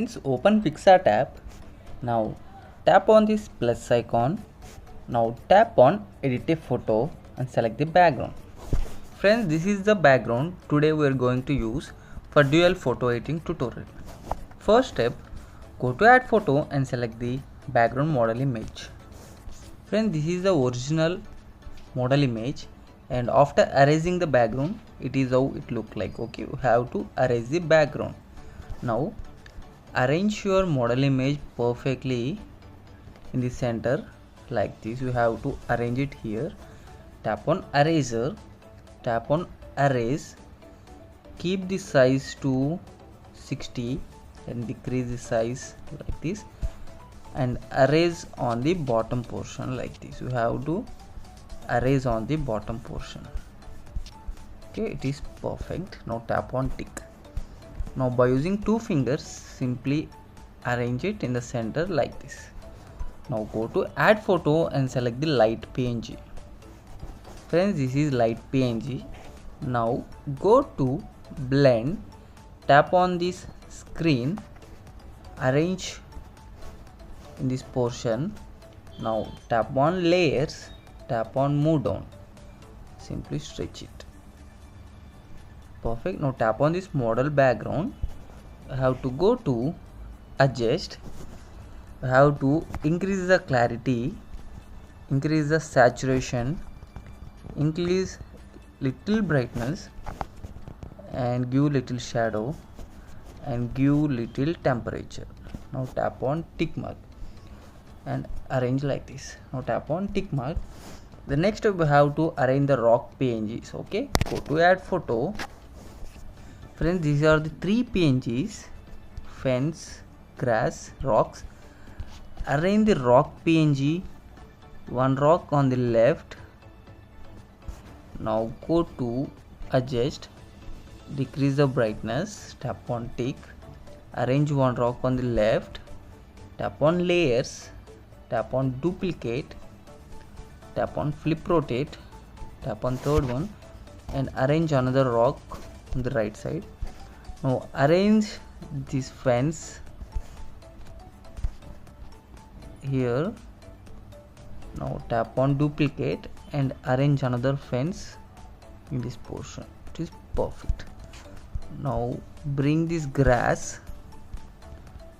Friends, open PicsArt app. Now tap on this plus icon. Now tap on edit a photo and select the background. Friends, this is the background today we are going to use for DuaL photo editing tutorial. First step, go to add photo and select the background model image. Friends, this is the original model image, and after erasing the background, it is how it look like. Okay, you have to erase the background. Now arrange your model image perfectly in the center like this. You have to arrange it here. Tap on eraser, tap on erase, keep the size to 60 and decrease the size like this, and erase on the bottom portion like this. You have to erase on the bottom portion. Okay, it is perfect. Now tap on tick. Now by using two fingers, simply arrange it in the center like this. Now go to add photo and select the light PNG. Friends, this is light PNG. Now go to blend, tap on this screen, arrange in this portion. Now tap on layers, tap on move down, simply stretch it. Perfect. Now tap on this model background. I have to go to adjust. I have to increase the clarity, increase the saturation, increase little brightness, and give little shadow, and give little temperature. Now tap on tick mark and arrange like this. Now tap on tick mark. The next step, we have to arrange the rock PNGs. Okay, go to add photo. Friends, these are the three PNGs: fence, grass, rocks. Arrange the rock PNG, one rock on the left. Now go to adjust, decrease the brightness, tap on tick, arrange one rock on the left, tap on layers, tap on duplicate, tap on flip rotate, tap on third one, and arrange another rock on the right side. Now arrange this fence here. Now tap on duplicate and arrange another fence in this portion. It is perfect. Now bring this grass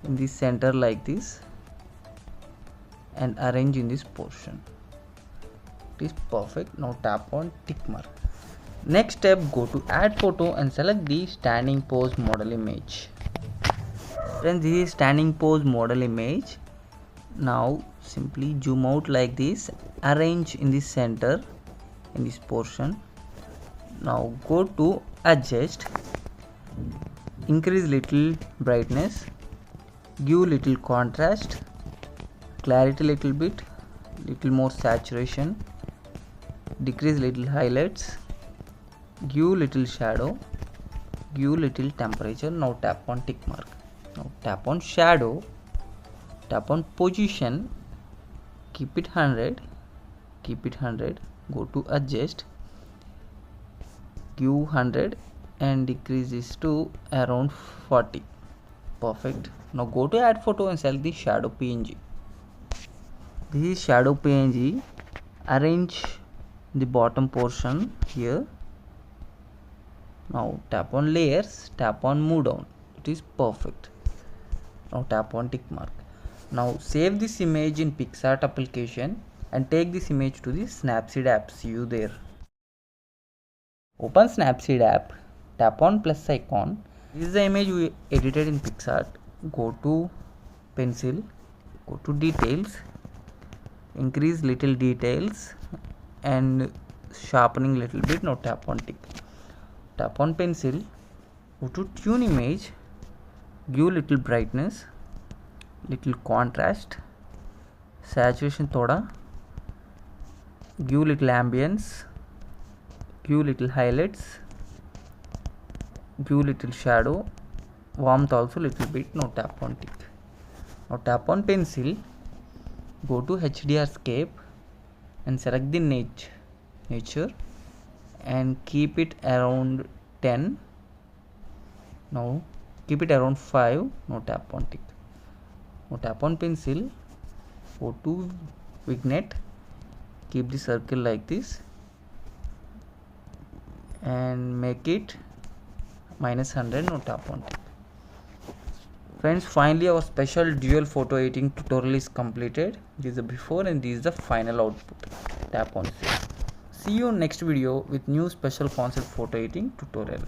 in the center like this and arrange in this portion. It is perfect. Now tap on tick mark. Next step, go to add photo and select the standing pose model image. Then this is standing pose model image. Now simply zoom out like this, arrange in the center in this portion. Now go to adjust, increase little brightness, give little contrast, clarity little bit, little more saturation, decrease little highlights, give little shadow, give little temperature. Now tap on tick mark. Now tap on shadow, tap on position, keep it 100, keep it 100, go to adjust, give 100 and decrease this to around 40. Perfect. Now go to add photo and select the shadow PNG. This is shadow PNG. Arrange the bottom portion here. Now tap on layers, tap on move down. It is perfect. Now tap on tick mark. Now save this image in PicsArt application and take this image to the Snapseed app. See you there. Open Snapseed app, tap on plus icon. This is the image we edited in PicsArt. Go to pencil, go to details, increase little details and sharpening little bit. Now tap on tick. Tap on pencil, go to tune image, give little brightness, little contrast, saturation thoda, give little ambience, give little highlights, give little shadow, warmth also little bit. Now tap on tick. Now tap on pencil, go to HDRscape and select the nature and keep it around 10. Now keep it around 5. Now tap on tick. Now tap on pencil, go to vignette, keep the circle like this and make it -100. Now tap on tick. Friends, finally our special dual photo editing tutorial is completed. This is the before and this is the final output. Tap on save. See you next video with new special concept photo editing tutorial.